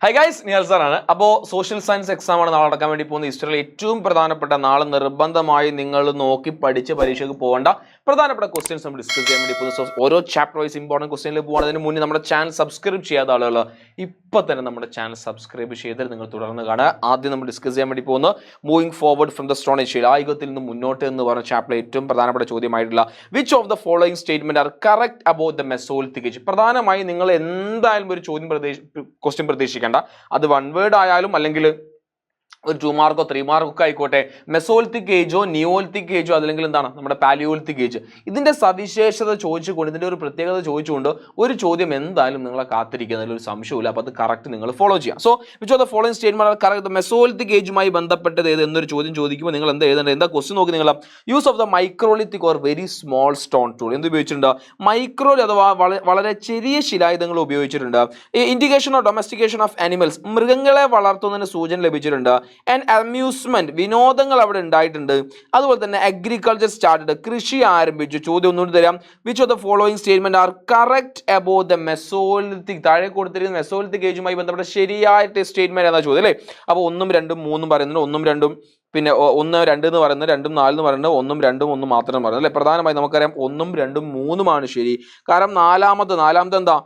High guys, near സാറാണ്. അപ്പോൾ social science എക്സാമാണ് നാളെ നടക്കാൻ വേണ്ടി പോകുന്ന ഹിസ്റ്ററിയിൽ ഏറ്റവും പ്രധാനപ്പെട്ട നാളെ നിർബന്ധമായി നിങ്ങൾ നോക്കി പഠിച്ച് പരീക്ഷയ്ക്ക് പോകേണ്ട പ്രധാനപ്പെട്ട ക്വസ്റ്റ്യൻസ് നമ്മൾ ഡിസ്കസ് ചെയ്യാൻ വേണ്ടി പോകുന്ന ഓരോ ചാപ്റ്റർ വൈസ് ഇമ്പോർട്ടൻറ്റ് ക്വസ്റ്റ്യനിൽ പോകുന്നതിന് മുന്നേ നമ്മുടെ ചാനൽ സബ്സ്ക്രൈബ് ചെയ്യാത്ത ആളുകൾ ഇപ്പോൾ തന്നെ നമ്മുടെ ചാനൽ സബ്സ്ക്രൈബ് ചെയ്തിട്ട് നിങ്ങൾ തുടർന്ന് കാണുക. ആദ്യം നമ്മൾ ഡിസ്കസ് ചെയ്യാൻ വേണ്ടി പോകുന്ന moving forward from the stone age, ശിലായുഗത്തിൽ നിന്ന് മുന്നോട്ട് എന്ന് പറഞ്ഞ ചാപ്റ്ററിൽ ഏറ്റവും പ്രധാനപ്പെട്ട ചോദ്യമായിട്ടുള്ള which of the following statement are correct about the mesolithic age. പ്രധാനമായി നിങ്ങൾ എന്തായാലും ഒരു ക്വസ്റ്റ്യൻ പ്രതീക്ഷിക്കേണ്ട. അത് വൺ വേർഡ് ആയാലും അല്ലെങ്കിൽ ഒരു 2 മാർക്കോ 3 മാർക്കൊക്കെ ആയിക്കോട്ടെ, മെസോലിത്തിക് ഏജോ നിയോലിത്തിക് ഏജോ അല്ലെങ്കിൽ എന്താണ് നമ്മുടെ പാലിയോലിത്തിക് ഏജ്, ഇതിന്റെ സവിശേഷത ചോദിച്ചുകൊണ്ട്, ഇതിന്റെ ഒരു പ്രത്യേകത ചോദിച്ചുകൊണ്ട് ഒരു ചോദ്യം എന്തായാലും നിങ്ങളെ കാത്തിരിക്കുന്നതിൽ ഒരു സംശയമില്ല. അപ്പോൾ അത് കറക്റ്റ് നിങ്ങൾ ഫോളോ ചെയ്യാം. So which of the following statement correct mesolithic ഏജുമായി ബന്ധപ്പെട്ടത് ഏത് എന്നൊരു ചോദ്യം ചോദിക്കുമ്പോൾ നിങ്ങൾ എന്താ എഴുതേണ്ടത്? എന്താ ക്വസ്റ്റ്യൻ നോക്കി നിങ്ങൾ use of the microlithic or very small stone tool എന്ത് ഉപയോഗിച്ചിട്ടുണ്ട്? മൈക്രോ അഥവാ വളരെ ചെറിയ ശിലായുധങ്ങൾ ഉപയോഗിച്ചിട്ടുണ്ട്. Indication of domestication of animals, മൃഗങ്ങളെ വളർത്തുന്നതിന് സൂചന ലഭിച്ചിട്ടുണ്ട്. ആൻഡ് അമ്യൂസ്മെന്റ്, വിനോദങ്ങൾ അവിടെ ഉണ്ടായിട്ടുണ്ട്. അതുപോലെ തന്നെ അഗ്രികൾച്ചർ സ്റ്റാർട്ടഡ്, കൃഷി ആരംഭിച്ചു. ചോദ്യം ഒന്നുകൂടി തരാം. Which of the following statement are correct about the Mesolithic, താഴെ കൊടുത്തിരിക്കുന്ന മെസോലിത്തിക് ഏജുമായി ബന്ധപ്പെട്ട ശരിയായിട്ട് സ്റ്റേറ്റ്മെന്റ് എന്നാ ചോദ്യം അല്ലേ? അപ്പോൾ 1, 2, 3 പറയുന്നുണ്ട്, 1, 2, പിന്നെ 1, 2 എന്ന് പറയുന്നത്, 2, 4 എന്ന് പറയുന്നത്, 1, 2, 1 മാത്രം പറയുന്നത് അല്ലേ? പ്രധാനമായി നമുക്കറിയാം 1, 2, 3 ശരി. കാരണം നാലാമത്തെ എന്താ?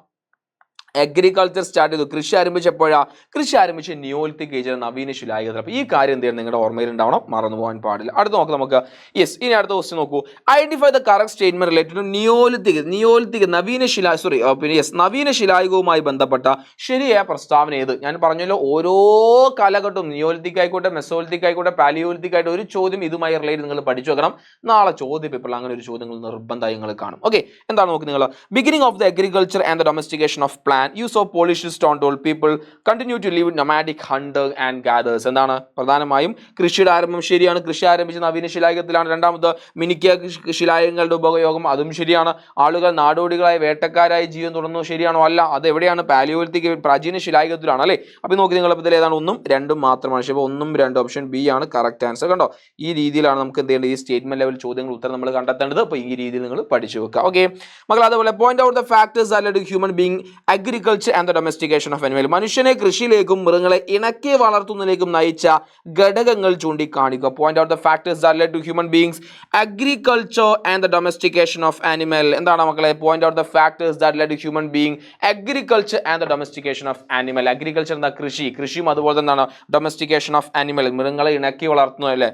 അഗ്രികൾച്ചർ സ്റ്റാർട്ട് ചെയ്തു, കൃഷി ആരംഭിച്ചപ്പോഴാ? കൃഷി ആരംഭിച്ച നിയോലിത്തിക് ഏജ്, നവീന ശിലായുഗത്തിൽ. അപ്പോൾ ഈ കാര്യം എന്ത് ചെയ്യണം? നിങ്ങളുടെ ഓർമ്മയിൽ ഉണ്ടാവണം, മറന്നു പോകാൻ പാടില്ല. അടുത്ത് നോക്കാം നമുക്ക്. യെസ്, ഇനി അടുത്ത ക്വസ്റ്റ്യൻ നോക്കൂ. Identify the correct statement related to Neolithic നവീന ശിലായുഗവുമായി ബന്ധപ്പെട്ട ശരിയായ പ്രസ്താവന ഏത്? ഞാൻ പറഞ്ഞല്ലോ, ഓരോ കാലഘട്ടവും നിയോലിത്തിക് ആയിക്കോട്ടെ, മെസോലിത്തിക് ആയിക്കോട്ടെ, പാലിയോലിത്തിക് ആയിട്ട് ഒരു ചോദ്യം ഇതുമായി റിലേറ്റ് നിങ്ങൾ പഠിച്ചു വെക്കണം. നാളെ ചോദ്യ പേപ്പറിൽ അങ്ങനെ ഒരു ചോദ്യങ്ങൾ നിർബന്ധമായി നിങ്ങൾ കാണും. ഓക്കെ, എന്താണ് നോക്കി നിങ്ങൾ? Beginning of the agriculture and the domestication of plant, use of polished stone tool, people continue to live nomadic hunter and gatherers. എന്താണ് പ്രധാനമായും കൃഷിയുടെ ആരംഭം ശരിയാണ്. കൃഷി ആരംഭിച്ച നവീന ശിലായുഗത്തിലാണ്. രണ്ടാമത് മിനുക്കിയ ശിലായുഗങ്ങളുടെ ഉപയോഗം, അതും ശരിയാണ്. ആളുകൾ നാടോടികളായി വേട്ടക്കാരായി ജീവൻ തുടർന്നു, ശരിയാണോ? അല്ല. അത് എവിടെയാണ്? പാലിയോലിത്തിക് പ്രാചീന ശിലായുഗത്തിലാണ് അല്ലേ? അപ്പോൾ നോക്കി നിങ്ങൾ ഇതിൽ ഏതാണ്? 1, 2 മാത്രമാണ്. പക്ഷേ 1, 2 ഓപ്ഷൻ ബി ആണ് കറക്റ്റ് ആൻസർ. കണ്ടോ? ഈ രീതിയിലാണ് നമുക്ക് എന്ത് ചെയ്യേണ്ടത്? ഈ സ്റ്റേറ്റ്മെന്റ് ലെവൽ ചോദ്യങ്ങൾ ഉത്തരം നമ്മൾ കണ്ടെത്തേണ്ടത്. അപ്പോൾ ഈ രീതിയിൽ നിങ്ങൾ പഠിച്ചു വെക്കുക. ഓക്കെ മക്കൾ, അതുപോലെ point out the factors that led human being agriculture and the domestication of animal, മനുഷ്യനെ കൃഷിയിലേക്കും മൃഗങ്ങളെ ഇണക്കി വളർത്തുന്നതിലേക്കും നയിച്ച ഘടകങ്ങൾ ചൂണ്ടിക്കാണിക്കുക. Point out the factors that led to human beings agriculture and the domestication of animal. എന്താണ് മക്കളെ? Point out the factors that led to human being agriculture and the domestication of animal. Agriculture എന്താ? കൃഷിയും അതുപോലെ തന്നെ എന്താണ്? Domestication of animal, മൃഗങ്ങളെ ഇണക്കി വളർത്തുന്നത് അല്ലേ?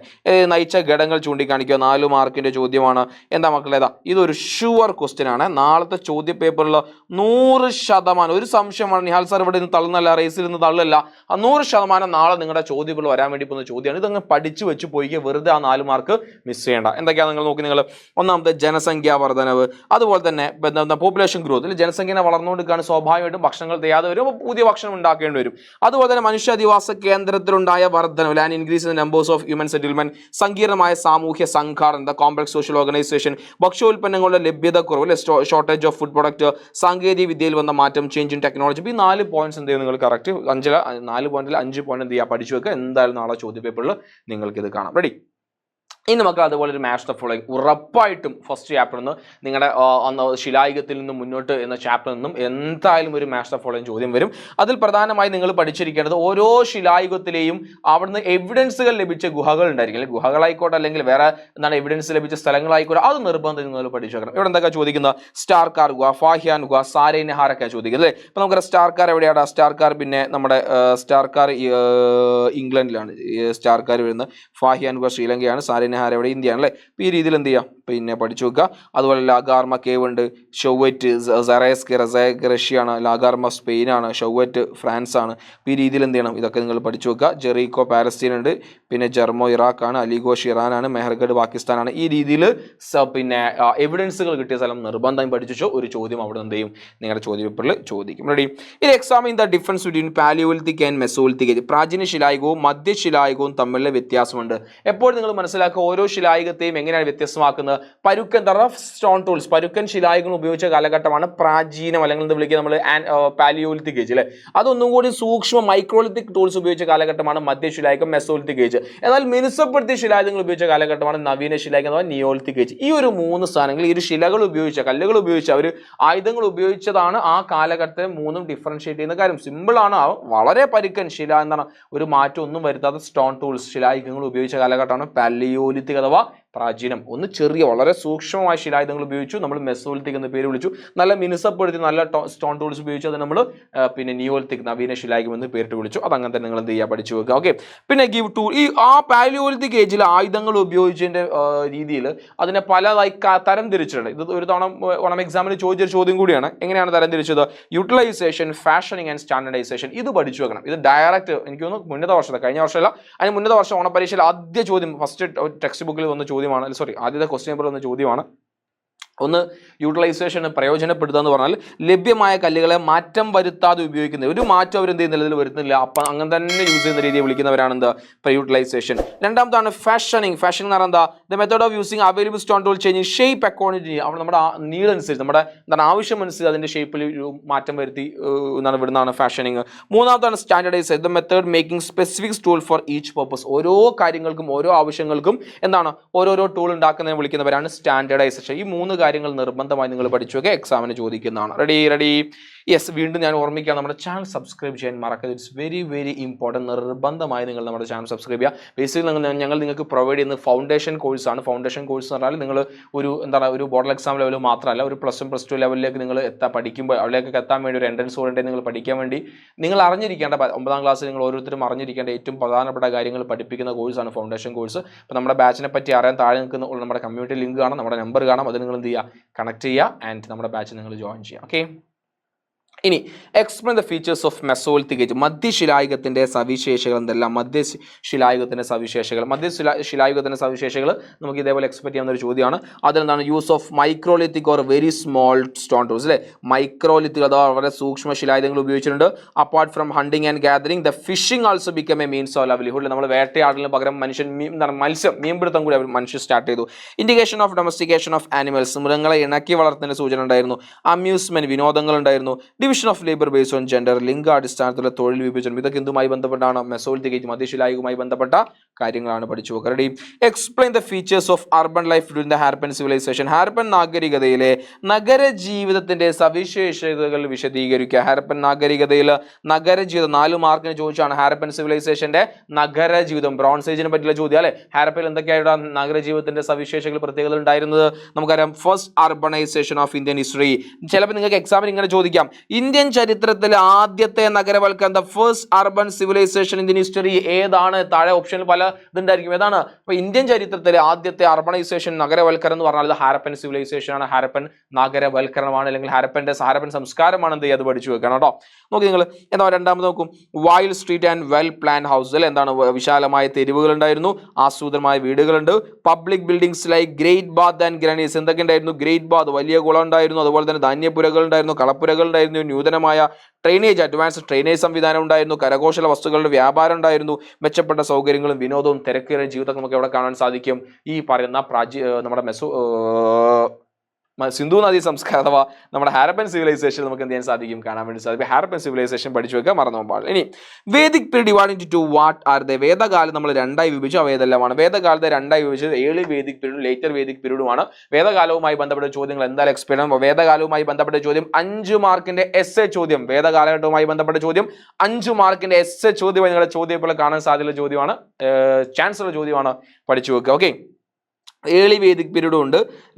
നയിച്ച ഘടകങ്ങൾ ചൂണ്ടിക്കാണിക്കുക. 4 മാർക്കിന്റെ ചോദ്യമാണ്. എന്താ മക്കളെ? ഇതൊരു ഷുവർ ക്വസ്റ്റ്യൻ ആണ്. നാളത്തെ ചോദ്യ പേപ്പറിൽ 100% ഒരു സംശയമാണ്. നിഹാൽ സാർ ഇവിടെ നിന്ന് തള്ളുന്നല്ല, റേസിൽ നിന്ന് തള്ളല്ല. 100% നാളെ നിങ്ങളുടെ ചോദ്യങ്ങൾ വരാൻ വേണ്ടി പോകുന്ന ചോദ്യമാണ്. ഇതങ്ങ് പഠിച്ചു വെച്ച് പോയി വെറുതെ ആ 4 മാർക്ക് മിസ് ചെയ്യേണ്ട. എന്തൊക്കെയാണ് നിങ്ങൾ നോക്കി? നിങ്ങൾ ഒന്നാമത്തെ ജനസംഖ്യാ വർധനവ്, അതുപോലെ തന്നെ പോപ്പുലേഷൻ ഗ്രോത്ത്. ഇതിൽ ജനസംഖ്യ വളർന്നുകൊണ്ടിരിക്കുകയാണ്. സ്വാഭാവികമായിട്ടും ഭക്ഷണങ്ങൾ തയ്യാതെ വരും, പുതിയ ഭക്ഷണം ഉണ്ടാക്കേണ്ടി വരും. അതുപോലെ തന്നെ മനുഷ്യാധിവാസ കേന്ദ്രത്തിലുണ്ടായ വർധനവ്, land increase in numbers of human settlement, സങ്കീർണമായ സാമൂഹ്യ സംഘാടന, കോംപ്ലക്സ് സോഷ്യൽ ഓർഗനൈസേഷൻ, ഭക്ഷ്യോൽപ്പന്നങ്ങളുടെ ലഭ്യത കുറവ്, ഷോർട്ടേജ് ഓഫ് ഫുഡ് പ്രൊഡക്റ്റ്, സാങ്കേതിക വിദ്യയിൽ വന്ന മാറ്റം, ചേഞ്ച് ഇൻ ടെക്നോളജി. ഈ 4 പോയിന്റ്സ് എന്ത് ചെയ്യും? നിങ്ങൾ കറക്റ്റ് 4 പോയിന്റിൽ 5 പോയിന്റ് എന്ത് ചെയ്യുക? പഠിച്ചു വെക്കുക. എന്തായാലും നാളെ ചോദ്യ പേപ്പറിൽ നിങ്ങൾക്ക് ഇത് കാണാം. റെഡി? ഇനി നമുക്ക് അതുപോലെ ഒരു മാച്ച് ഓഫ് ഫോളോയിങ് ഉറപ്പായിട്ടും ഫസ്റ്റ് ചാപ്റ്ററിൽ നിന്ന് നിങ്ങളുടെ ശിലായുഗത്തിൽ നിന്ന് മുന്നോട്ട് എന്ന ചാപ്റ്ററിൽ നിന്നും എന്തായാലും ഒരു മാച്ച് ഓഫ് ഫോളോയിങ് ചോദ്യം വരും. അതിൽ പ്രധാനമായി നിങ്ങൾ പഠിച്ചിരിക്കേണ്ടത് ഓരോ ശിലായുഗത്തിലെയും അവിടുന്ന് എവിഡൻസുകൾ ലഭിച്ച ഗുഹകൾ ഉണ്ടായിരിക്കും, അല്ലെങ്കിൽ ഗുഹകളായിക്കോട്ടെ അല്ലെങ്കിൽ വേറെ എന്താണ് എവിഡൻസ് ലഭിച്ച സ്ഥലങ്ങളായിക്കോട്ടെ, അത് നിർബന്ധം നിങ്ങൾ പഠിച്ചു വെക്കണം. ഇവിടെ എന്തൊക്കെ ചോദിക്കുന്നത്? സ്റ്റാർക്കാർ ഗുഹ, ഫാഹ്യാൻ ഗുഹ, സാരേനഹാരൊക്കെ ചോദിക്കുന്നത് അല്ലേ? ഇപ്പം നമുക്ക് സ്റ്റാർക്കാർ എവിടെയാണ്? സ്റ്റാർക്കാർ പിന്നെ നമ്മുടെ സ്റ്റാർക്കാർ ഇംഗ്ലണ്ടിലാണ് സ്റ്റാർക്കാർ വരുന്നത്. ഫാഹ്യാൻ ഗുഹ ശ്രീലങ്കയാണ്. സാരേനഹാർ എവിടെ? ഇന്ത്യയാണ് അല്ലേ? ഈ രീതിയിൽ എന്ത് ചെയ്യാം? പിന്നെ പഠിച്ചു വെക്കുക. അതുപോലെ ലാഗാർമ കേവ് ഉണ്ട്, ഷൊവറ്റ് സറേസ്ക് റഷ്യയാണ്, ലാഗാർമ സ്പെയിനാണ്, ഷൊവറ്റ് ഫ്രാൻസ് ആണ്. ഈ രീതിയിൽ എന്ത് ചെയ്യണം? ഇതൊക്കെ നിങ്ങൾ പഠിച്ചു വെക്കുക. ജെറീക്കോ പാലസ്തീൻ ഉണ്ട്, പിന്നെ ജർമോ ഇറാഖാണ്, അലിഗോഷ് ഇറാനാണ്, മെഹർഗഡ് പാകിസ്ഥാനാണ്. ഈ രീതിയിൽ പിന്നെ എവിഡൻസുകൾ കിട്ടിയ സ്ഥലം നിർബന്ധം പഠിച്ചു. ഒരു ചോദ്യം അവിടെ എന്ത് ചെയ്യും? നിങ്ങളുടെ ചോദ്യ പേപ്പറിൽ ചോദിക്കും. റെഡി? ഇനി examine the difference between Palaeolithic and Mesolithic age, പ്രാചീന ശിലായുഗവും മധ്യശിലായുഗവും തമ്മിലുള്ള വ്യത്യാസമുണ്ട്. എപ്പോഴും നിങ്ങൾ മനസ്സിലാക്കുക, ഓരോ ശിലായുഗത്തെയും എങ്ങനെയാണ് വ്യത്യസ്തമാക്കുന്നത്? പരുക്കൻ റഫ് സ്റ്റോൺ ടൂൾസ്, പരുക്കൻ ശിലായുഗങ്ങൾ ഉപയോഗിച്ച കാലഘട്ടമാണ് പ്രാചീനം, അല്ലെങ്കിൽ എന്താ വിളിക്കുക നമ്മൾ പാലിയോലിത്തിക് ഏജ് അല്ലെ. അതൊന്നും കൂടി സൂക്ഷ്മ മൈക്രോലിത്തിക് ടൂൾസ് ഉപയോഗിച്ച കാലഘട്ടമാണ് മധ്യശിലായുഗം, മെസോലിത്തിക് ഏജ്. എന്നാൽ മിനുസപ്പെടുത്തിയ ശിലായുധങ്ങൾ ഉപയോഗിച്ച കാലഘട്ടമാണ് നവീന ശിലായുഗം അഥവാ നിയോലിത്തിക് ഏജ്. ഈ ഒരു 3 സ്ഥാനങ്ങളിൽ ഈ ഒരു ശിലകൾ ഉപയോഗിച്ച, കല്ലുകൾ ഉപയോഗിച്ച, അവർ ആയുധങ്ങൾ ഉപയോഗിച്ചതാണ് ആ കാലഘട്ടത്തെ 3ഉം ഡിഫറൻഷിയേറ്റ് ചെയ്യുന്ന കാര്യം. സിമ്പിൾ ആണ്. വളരെ പരുക്കൻ ശില എന്താണ്, ഒരു മാറ്റം ഒന്നും വരുത്താത്ത സ്റ്റോൺ ടൂൾസ് ശിലായുധങ്ങൾ ഉപയോഗിച്ച കാലഘട്ടമാണ് പാലിയോലിത്തിക് അഥവാ പ്രാചീനം. ഒന്ന് ചെറിയ വളരെ സൂക്ഷ്മമായ ശിലായുധങ്ങൾ ഉപയോഗിച്ചു, നമ്മൾ മെസോലിത്തിക് എന്ന പേര് വിളിച്ചു. നല്ല മിനുസപ്പെടുത്തി നല്ല സ്റ്റോൺ ടൂൾസ് ഉപയോഗിച്ചു, അത് നമ്മൾ പിന്നെ നിയോലിത്തിക് നവീന ശിലായുഗം എന്ന് പേരിട്ട് വിളിച്ചു. അതങ്ങനെ തന്നെ നിങ്ങൾ എന്ത് ചെയ്യുക, പഠിച്ചു വെക്കുക. ഓക്കെ. പിന്നെ ഗിവ് ടു ഈ ആ പാലിയോലിത്തിക് ഏജിൽ ആയുധങ്ങൾ ഉപയോഗിച്ചതിന്റെ രീതിയിൽ അതിനെ പലതായി തരം തിരിച്ചിട്ടുണ്ട്. ഇത് ഒരു തവണ എക്സാമിന് ചോദിച്ചൊരു ചോദ്യം കൂടിയാണ്. എങ്ങനെയാണ് തരം തിരിച്ചത്? Utilisation, fashioning and standardisation. ഇത് പഠിച്ചു വെക്കണം. ഇത് ഡയറക്റ്റ് എനിക്ക് തോന്നുന്നു മുന്നത്തെ വർഷത്തെ, കഴിഞ്ഞ വർഷമല്ല, അതിന് മുന്നത്തെ വർഷം ഓണപരീക്ഷയിൽ ആദ്യ ചോദ്യം, ഫസ്റ്റ് ടെക്സ്റ്റ് ബുക്കിൽ വന്ന ചോദ്യമാണ്, സോറി ആദ്യത്തെ ക്വസ്റ്റ്യൻ പേപ്പറിൽ വന്ന ചോദ്യമാണ്. ഒന്ന് യൂട്ടിലൈസേഷൻ പ്രയോജനപ്പെടുത്തുക എന്ന് പറഞ്ഞാൽ ലഭ്യമായ കല്ലുകളെ മാറ്റം വരുത്താതെ ഉപയോഗിക്കുന്നത്. ഒരു മാറ്റം അവർ എന്ത് ചെയ്യുന്നില്ല, ഇതിൽ വരുന്നില്ല, അപ്പം അങ്ങനെ തന്നെ യൂസ് ചെയ്യുന്ന രീതിയെ വിളിക്കുന്നവരാണ് എന്താ, യൂട്ടിലൈസേഷൻ. രണ്ടാമതാണ് ഫാഷനിങ്. ഫാഷനിങ് എന്ന് പറഞ്ഞാൽ എന്താ, the method of using available stone tool changing shape according. അവിടെ നമ്മുടെ നീളനുസരിച്ച്, നമ്മുടെ എന്താണ് ആവശ്യമനുസരിച്ച് അതിന്റെ ഷേപ്പിൽ ഒരു മാറ്റം വരുത്തി എന്നാണ് വിടുന്നതാണ് ഫാഷനിങ്. മൂന്നാമതാണ് standardise, the method making specific tool for each purpose. ഓരോ കാര്യങ്ങൾക്കും ഓരോ ആവശ്യങ്ങൾക്കും എന്താണ് ഓരോരോ ടൂൾ ഉണ്ടാക്കുന്നതിനെ വിളിക്കുന്നവരാണ് സ്റ്റാൻഡർഡൈസേഷൻ. ഈ 3 കാര്യങ്ങൾ നിർബന്ധമായി നിങ്ങൾ പഠിച്ചു വെക്കുക, എക്സാമിന് ചോദിക്കുന്നതാണ്. റെഡി? യെസ്, വീണ്ടും ഞാൻ ഓർമ്മിക്കാം, നമ്മുടെ ചാനൽ സബ്സ്ക്രൈബ് ചെയ്യാൻ മറക്കരുത്. It's very very important. നിർബന്ധമായി നിങ്ങൾ നമ്മുടെ ചാനൽ സബ്സ്ക്രൈബ് ചെയ്യുക. ബേസിക്കലി ഞങ്ങൾ നിങ്ങൾക്ക് പ്രൊവൈഡ് ചെയ്യുന്ന ഫൗണ്ടേഷൻ കോഴ്സാണ്. ഫൗണ്ടേഷൻ കോഴ്സ് എന്ന് പറഞ്ഞാൽ നിങ്ങൾ ഒരു ബോർഡൽ എക്സാം ലെവൽ മാത്രമല്ല, ഒരു +1 +2 ലെവലിലേക്ക് നിങ്ങൾ പഠിക്കുമ്പോൾ അവിടേക്ക് എത്താൻ വേണ്ടി ഒരു എൻട്രൻസ് ഓറിയൻറ്റഡ് നിങ്ങൾ പഠിക്കാൻ വേണ്ടി നിങ്ങൾ അറിഞ്ഞിരിക്കേണ്ട 9ാം ക്ലാസ്സിൽ നിങ്ങൾ ഓരോരുത്തരും അറിഞ്ഞിരിക്കേണ്ട ഏറ്റവും പ്രധാനപ്പെട്ട കാര്യങ്ങൾ പഠിപ്പിക്കുന്ന കോഴ്സാണ് ഫൗണ്ടേഷൻ കോഴ്സ്. അപ്പോൾ നമ്മുടെ ബാച്ചിനെ പറ്റി അറിയാൻ താഴെ നിൽക്കുന്ന നമ്മുടെ കമ്മ്യൂണിറ്റി ലിങ്ക് കാണാം, നമ്മുടെ നമ്പർ കാണാം, അത് നിങ്ങൾ എന്ത് ചെയ്യുക, കണക്ട് ചെയ്യുക ആൻഡ് നമ്മുടെ ബാച്ചിൽ നിങ്ങൾ ജോയിൻ ചെയ്യുക. ഓക്കെ. ഇനി explain the features of mesolithic age. മധ്യശിലായുഗത്തിന്റെ സവിശേഷതകൾ എന്തെല്ലാം? മധ്യശിലായുഗത്തിന്റെ സവിശേഷതകൾ നമുക്ക് ഇതേപോലെ എക്സ്പെക്ട് ചെയ്യാവുന്ന ഒരു ചോദ്യമാണ്. അതിലെന്താണ്? Use of microlithic or very small stone tools അല്ലെ. മൈക്രോലിത്തിക് അഥവാ വളരെ സൂക്ഷ്മ ശിലായുധങ്ങൾ ഉപയോഗിച്ചിട്ടുണ്ട്. Apart from hunting and gathering, the fishing also become a means of livelihood. നമ്മൾ വേട്ടയാടലിന് പകരം മീൻപിടുത്തം കൂടി മനുഷ്യർ സ്റ്റാർട്ട് ചെയ്തു. Indication of domestication of animals, മൃഗങ്ങളെ ഇണക്കി വളർത്തുന്നതിന്റെ സൂചന ഉണ്ടായിരുന്നു. അമ്യൂസ്മെന്റ്, വിനോദങ്ങൾ ഉണ്ടായിരുന്നു. Division of labour based on gender, ലിംഗ അടിസ്ഥാനത്തിലുള്ള തൊഴിൽ വിഭജനം. ഇതൊക്കെ എന്തുമായി ബന്ധപ്പെട്ടാണ്? മെസോലിത്തിക് ഏജ്, മധ്യശിലായുഗവുമായി ബന്ധപ്പെട്ട കാര്യങ്ങളാണ് പഠിച്ചു വെക്കുക. Explain the features of urban life during the Harappan civilisation. Harappan നാഗരികതയിലെ നഗര ജീവിതത്തിന്റെ സവിശേഷതകൾ വിശദീകരിക്കുക. ഹാരപ്പൻ നാഗരികതയിൽ നഗരജീവിതം 4 മാർക്കിന് ചോദിച്ചാണ്. ഹാരപ്പൻ സിവിലൈസേഷന്റെ നഗരജീവിതം, ബ്രോൺസ് ഏജിനെ പറ്റിയുള്ള ചോദ്യം അല്ലെ. ഹാരപ്പയിൽ എന്തൊക്കെയായിരുന്നു നഗരജീവിതത്തിന്റെ സവിശേഷതകൾ, പ്രത്യേകതകൾ ഉണ്ടായിരുന്നത്? നമുക്കറിയാം. First urbanisation of Indian history. ചിലപ്പോൾ നിങ്ങൾക്ക് എക്സാമിന് ഇങ്ങനെ ചോദിക്കാം, ഇന്ത്യൻ ചരിത്രത്തിലെ ആദ്യത്തെ നഗരവൽക്കരണം, the first urban civilisation Indian history ഏതാണ്? താഴെ ഓപ്ഷനിൽ പല ഇതുണ്ടായിരിക്കും. ഏതാണ്? അപ്പൊ ഇന്ത്യൻ ചരിത്രത്തിലെ ആദ്യത്തെ അർബണൈസേഷൻ നഗരവൽക്കരണം എന്ന് പറഞ്ഞാൽ ഹാരപ്പൻ സിവിലൈസേഷൻ ആണ്, ഹാരപ്പൻ നഗരവൽക്കരണമാണ്, അല്ലെങ്കിൽ ഹാരപ്പൻ സംസ്കാരമാണ്. എന്ത് ചെയ്യുക, അത് പഠിച്ചു വെക്കണം കേട്ടോ. നോക്കി നിങ്ങൾ. എന്താ രണ്ടാമത് നോക്കും, wild street and well plan house അല്ലെ. എന്താണ്? വിശാലമായ തെരുവുകൾ ഉണ്ടായിരുന്നു, ആസൂത്രമായ വീടുകളുണ്ട്. Public buildings like great bath and granny's. എന്തൊക്കെ ഉണ്ടായിരുന്നു? ഗ്രേറ്റ് ബാത്ത്, വലിയ കുളം ഉണ്ടായിരുന്നു. അതുപോലെ തന്നെ ധാന്യപ്പുരകൾ ഉണ്ടായിരുന്നു, കളപ്പുരകൾ ഉണ്ടായിരുന്നു. നൂതനമായ ട്രെയിനേജ്, അഡ്വാൻസ് ട്രെയിനേജ് സംവിധാനം ഉണ്ടായിരുന്നു. കരകൗശല വസ്തുക്കളുടെ വ്യാപാരം ഉണ്ടായിരുന്നു. മെച്ചപ്പെട്ട സൗകര്യങ്ങളും വിനോദവും തിരക്കേറിയ ജീവിതം നമുക്ക് എവിടെ കാണാൻ സാധിക്കും? ഈ പറയുന്ന നമ്മുടെ സിന്ധു നദീ സംസ്കാരം അഥവാ നമ്മുടെ ഹാരപ്പൻ സിവിലൈസേഷൻ നമുക്ക് എന്ത് ചെയ്യാൻ സാധിക്കും? കാണാൻ വേണ്ടി സാധിക്കും. ഹാരപ്പൻ സിവിലൈസേഷൻ പഠിച്ചു വെക്കുക, മറന്നു പോകാൻ. ഇനി Vedic period divided into what are the? വേദകാലം നമ്മൾ 2ആയി വിഭജിച്ചു. അവ ഏതെല്ലാമാണ്? വേദകാലത്തെ 2ആയി വിഭജിച്ചത് ഏർലി വേദിക് പീരീഡും ലേറ്റർ വേദിക് പീരീഡുമാണ്. വേദകാലവുമായി ബന്ധപ്പെട്ട ചോദ്യങ്ങൾ എന്തായാലും എക്സ്പ്ലെയിൻ ചെയ്യണം. വേദകാലവുമായി ബന്ധപ്പെട്ട ചോദ്യം 5 മാർക്കിന്റെ എസ്എ ചോദ്യം. വേദകാലഘട്ടവുമായി ബന്ധപ്പെട്ട ചോദ്യം 5 മാർക്കിന്റെ എസ്എ ചോദ്യം നിങ്ങളുടെ ചോദ്യത്തിൽ കാണാൻ സാധ്യതയുള്ള ചോദ്യമാണ്, ചാൻസ് ഉള്ള ചോദ്യമാണ്. പഠിച്ചു വെക്കുക. ഓക്കെ. ഏർലി വേദിക് പീരീഡും ഉണ്ട്,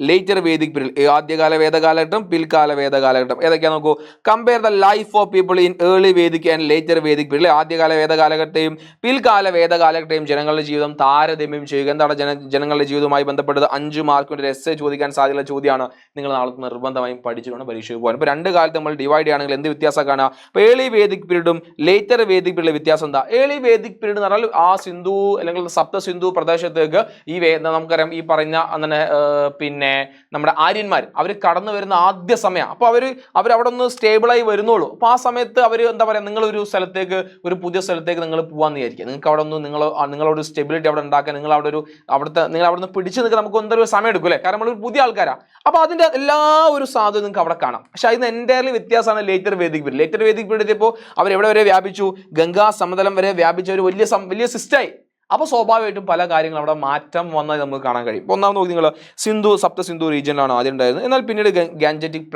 ലേറ്റർ വേദിക് പീരീഡ്. ആദ്യകാല വേദകാലഘട്ടം, പിൽക്കാല വേദകാലഘട്ടം. ഏതൊക്കെയാ നോക്കൂ. Compare the life of people in early Vedic and later Vedic period. ആദ്യകാല വേദകാലഘട്ടത്തെയും പിൽക്കാല വേദകാലഘട്ടത്തെയും ജനങ്ങളുടെ ജീവിതം താരതമ്യം ചെയ്യുക. എന്താണ് ജനങ്ങളുടെ ജീവിതവുമായി ബന്ധപ്പെട്ടത്? 5 മാർക്കിന്റെ എസ്സേ ചോദിക്കാൻ സാധ്യതയുള്ള ചോദ്യമാണ്. നിങ്ങൾ നാളെ നിർബന്ധമായും പഠിച്ചുകൊണ്ട് പരീക്ഷയ്ക്ക് പോകാൻ. ഇപ്പോൾ രണ്ട് കാലത്ത് നമ്മൾ ഡിവൈഡ് ചെയ്യുകയാണെങ്കിൽ എന്ത് വ്യത്യാസം കാണാം? ഇപ്പോൾ ഏർലി വേദിക് പീരീഡും ലേറ്റർ വേദിക് പീരീഡിലെ വ്യത്യാസം എന്താ? ഏർലി വേദിക് പീരീഡ് എന്ന് പറഞ്ഞാൽ ആ സിന്ധു അല്ലെങ്കിൽ സപ്ത സിന്ധു പ്രദേശത്തേക്ക് നമുക്കറിയാം ഈ പറഞ്ഞ അങ്ങനെ പിന്നെ നമ്മുടെ ആര്യന്മാർ അവർ കടന്നു വരുന്ന ആദ്യ സമയം. അപ്പോൾ അവരവിടെ ഒന്ന് സ്റ്റേബിളായി വരുന്നുള്ളൂ. അപ്പോൾ ആ സമയത്ത് അവർ എന്താ പറയുക, നിങ്ങളൊരു സ്ഥലത്തേക്ക്, ഒരു പുതിയ സ്ഥലത്തേക്ക് നിങ്ങൾ പോകാമെന്ന് വിചാരിക്കുക. നിങ്ങൾക്ക് അവിടെ ഒന്ന് നിങ്ങളൊരു സ്റ്റെബിലിറ്റി അവിടെ ഉണ്ടാക്കാൻ നിങ്ങൾ അവിടെ നിന്ന് പിടിച്ചു നിൽക്കാൻ നമുക്ക് എന്തൊരു സമയം എടുക്കും അല്ലേ? കാരണം നമ്മളൊരു പുതിയ ആൾക്കാരാണ്. അപ്പോൾ അതിൻ്റെ എല്ലാ ഒരു സാധ്യത നിങ്ങൾക്ക് അവിടെ കാണാം. പക്ഷേ അതിന് എൻ്റയർലി വ്യത്യാസമാണ് later Vedic period. Later Vedic period എത്തിയപ്പോൾ അവരെവിടെ വരെ വ്യാപിച്ചു? ഗംഗാ സമതലം വരെ വ്യാപിച്ച ഒരു വലിയ സിസ്റ്റമായി. അപ്പോൾ സ്വാഭാവികമായിട്ടും പല കാര്യങ്ങളും അവിടെ മാറ്റം വന്നത് നമുക്ക് കാണാൻ കഴിയും. ഇപ്പോൾ ഒന്നാമത് നോക്കി നിങ്ങൾ സപ്ത സിന്ധു റീജിയനിലാണ് ആദ്യം ഉണ്ടായിരുന്നത്. എന്നാൽ പിന്നീട് ഗാൻജറ്റിക്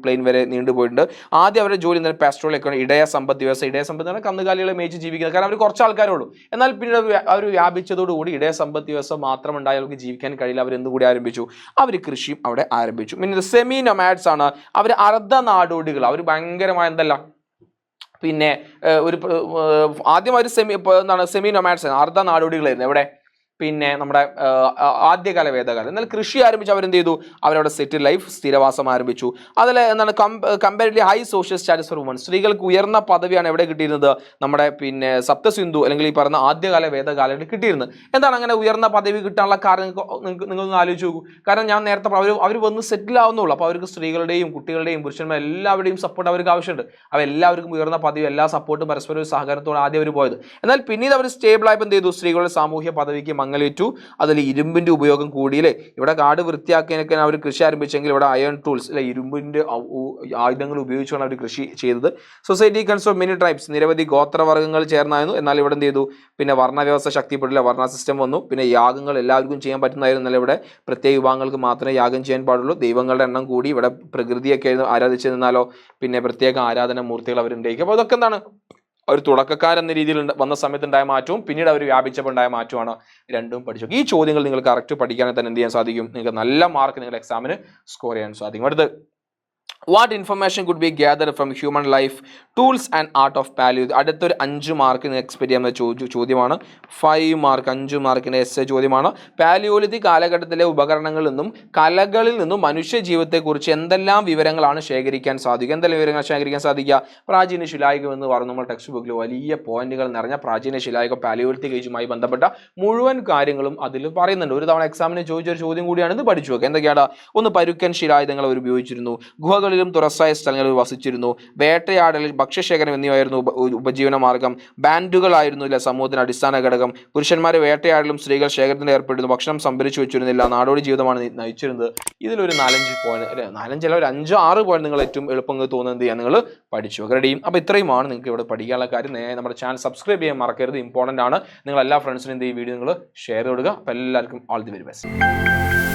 പ്ലെയിൻ വരെ നീണ്ടുപോയിട്ടുണ്ട്. ആദ്യം അവരുടെ ജോലി എന്നാൽ പാസ്റ്ററൽ എക്കോണമി, ഇടയ സമ്പത്ത് വ്യവസ്ഥ. ഇടയ സമ്പത്ത് പറഞ്ഞാൽ കന്നുകാലികളെ മേയിച്ച് ജീവിക്കുന്നത്. കാരണം അവർ കുറച്ച് ആൾക്കാരുള്ളൂ. എന്നാൽ പിന്നീട് അവർ വ്യാപിച്ചതോടുകൂടി ഇടയ സമ്പത്ത് വ്യവസ്ഥ മാത്രം ഉണ്ടായി അവർക്ക് ജീവിക്കാൻ കഴിയില്ല. അവർ എന്തുകൂടി ആരംഭിച്ചു? അവർ കൃഷിയും അവിടെ ആരംഭിച്ചു. പിന്നെ സെമി നൊമാഡ്സ് ആണ് അവർ. അർദ്ധ നാടോടികൾ. അവർ ഭയങ്കരമായ എന്തല്ല പിന്നെ ആദ്യം ഒരു സെമി നൊമാഡ്സ് അർദ്ധ നാടോടികളായിരുന്നു. എവിടെ? പിന്നെ നമ്മുടെ ആദ്യകാല വേദകാലം. എന്നാൽ കൃഷി ആരംഭിച്ച് അവരെന്ത് ചെയ്തു? അവരവിടെ സെറ്റിൽ ലൈഫ്, സ്ഥിരവാസം ആരംഭിച്ചു. അതിൽ എന്താണ് comparatively high social status four woman. സ്ത്രീകൾക്ക് ഉയർന്ന പദവിയാണ് എവിടെ കിട്ടിയിരുന്നത്? നമ്മുടെ പിന്നെ സപ്തസിന്ധു അല്ലെങ്കിൽ ഈ പറയുന്ന ആദ്യകാല വേദകാലത്തിൽ കിട്ടിയിരുന്നത്. എന്താണ് അങ്ങനെ ഉയർന്ന പദവി കിട്ടാനുള്ള കാരണം? നിങ്ങളൊന്ന് ആലോചിച്ച് നോക്കൂ. കാരണം ഞാൻ നേരത്തെ അവർ വന്ന് സെറ്റിൽ ആവുന്നുള്ളൂ. അപ്പോൾ അവർക്ക് സ്ത്രീകളുടെയും കുട്ടികളുടെയും പുരുഷന്മാരും എല്ലാവരുടെയും സപ്പോർട്ട് അവർക്ക് ആവശ്യമുണ്ട്. എല്ലാവർക്കും ഉയർന്ന പദവി, എല്ലാ സപ്പോർട്ടും പരസ്പര സഹകരണത്തോടെ ആദ്യം അവർ പോയത്. എന്നാൽ പിന്നീട് അവർ സ്റ്റേബിളായപ്പോൾ എന്ത് ചെയ്തു? സ്ത്രീകളുടെ സാമൂഹ്യ പദവിക്ക് മങ്ങലേറ്റു. അതിൽ ഇരുമ്പിന്റെ ഉപയോഗം കൂടിയില്ലേ? ഇവിടെ കാട് വൃത്തിയാക്കിയൊക്കെ അവർ കൃഷി ആരംഭിച്ചെങ്കിൽ ഇവിടെ അയൺ ടൂൾസ് അല്ലെ, ഇരുമ്പിന്റെ ആയുധങ്ങൾ ഉപയോഗിച്ചാണ് അവർ കൃഷി ചെയ്തത്. സൊസൈറ്റി കൺസോൾ മെനി ട്രൈബ്സ്, നിരവധി ഗോത്രവർഗ്ഗങ്ങൾ ചേർന്നായിരുന്നു. എന്നാൽ ഇവിടെ എന്ത് ചെയ്തു? പിന്നെ വർണ്ണ വ്യവസ്ഥ ശക്തിപ്പെട്ടില്ല, വർണ്ണ സിസ്റ്റം വന്നു. പിന്നെ യാഗങ്ങൾ എല്ലാവർക്കും ചെയ്യാൻ പറ്റുന്നതായിരുന്നു. എന്നാൽ ഇവിടെ പ്രത്യേക വിഭാഗങ്ങൾക്ക് മാത്രമേ യാഗം ചെയ്യാൻ പാടുള്ളൂ. ദൈവങ്ങളുടെ എണ്ണം കൂടി. ഇവിടെ പ്രകൃതിയൊക്കെ ആരാധിച്ചിരുന്നാലോ പിന്നെ പ്രത്യേക ആരാധന മൂർത്തികൾ അവരുണ്ടായിരിക്കും. അപ്പോൾ അതൊക്കെ എന്താണ്? ഒരു തുടക്കക്കാരെന്ന രീതിയിൽ വന്ന സമയത്ത് ഉണ്ടായ മാറ്റവും പിന്നീട് അവർ വ്യാപിച്ചപ്പോൾ ഉണ്ടായ മാറ്റമാണ്. രണ്ടും പഠിച്ചു. ഈ ചോദ്യങ്ങൾ നിങ്ങൾ കറക്റ്റ് പഠിക്കാനും തന്നെ എന്ത് ചെയ്യാൻ സാധിക്കും? നിങ്ങൾക്ക് നല്ല മാർക്ക് നിങ്ങൾ എക്സാമിന് സ്കോർ ചെയ്യാൻ സാധിക്കും. അടുത്ത്, what information could be gather from human life tools and art of paleo. അടുത്തൊരു 5 മാർക്ക് എക്സ്പെക്ട് ചെയ്യാവുന്ന ചോദ്യമാണ്. 5 മാർക്ക് 5 മാർക്കിൻ്റെ എസ് ചോദ്യമാണ്. പാലിയോലിതിക് കാലഘട്ടത്തിലെ ഉപകരണങ്ങളിൽ നിന്നും കലകളിൽ നിന്നും മനുഷ്യ ജീവിതത്തെക്കുറിച്ച് എന്തെല്ലാം വിവരങ്ങളാണ് ശേഖരിക്കാൻ സാധിക്കുക? എന്തെല്ലാം വിവരങ്ങൾ ശേഖരിക്കാൻ സാധിക്കുക? പ്രാചീന ശിലായുഗം എന്ന് പറഞ്ഞു നമ്മൾ ടെക്സ്റ്റ് ബുക്കിൽ വലിയ പോയിന്റുകൾ നിറഞ്ഞ പ്രാചീന ശിലായുഗം പാലിയോലിതിക് ഏജുമായി ബന്ധപ്പെട്ട മുഴുവൻ കാര്യങ്ങളും അതിൽ പറയുന്നുണ്ട്. ഒരു തവണ എക്സാമിന് ചോദിച്ചൊരു ചോദ്യം കൂടിയാണ്. ഇത് പഠിച്ചു വെക്കുക. എന്തൊക്കെയാണ്? ഒന്ന്, പരുക്കൻ ശിലായുധങ്ങൾ അവർ ഉപയോഗിച്ചിരുന്നു. ഗുഹകളിലും തുറസായ സ്ഥലങ്ങളിൽ വസിച്ചിരുന്നു. വേട്ടയാടലിൽ, ഭക്ഷ്യശേഖരം എന്നിവയായിരുന്നു ഉപജീവന മാർഗം. ബാൻഡുകളായിരുന്നു സമൂഹത്തിന് അടിസ്ഥാന ഘടകം. പുരുഷന്മാർ വേട്ടയാടലും സ്ത്രീകൾ ശേഖരത്തിൽ ഏർപ്പെട്ടിരുന്നു. ഭക്ഷണം സംഭരിച്ചു വെച്ചിരുന്നില്ല. നാടോടി ജീവിതമാണ് നയിച്ചിരുന്നത്. ഇതിലൊരു 4-5 പോയിന്റ് അല്ലെ, 4-5 ഒരു 5-6 പോയിന്റ് നിങ്ങൾ ഏറ്റവും എളുപ്പം തോന്നുന്നത് ചെയ്യാൻ നിങ്ങൾ പഠിച്ചു റെഡിയും. അപ്പോൾ ഇത്രയുമാണ് നിങ്ങൾക്ക് ഇവിടെ പഠിക്കാനുള്ള കാര്യം. നമ്മുടെ ചാനൽ സബ്സ്ക്രൈബ് ചെയ്യാൻ മറക്കരുത്, ഇമ്പോർട്ടൻ്റ് ആണ്. നിങ്ങൾ എല്ലാ ഫ്രണ്ട്സിനും ഈ വീഡിയോ നിങ്ങൾ ഷെയർ കൊടുക്കുക. അപ്പോൾ എല്ലാവർക്കും ഓൾ ദി വെരി ബെസ്റ്റ്.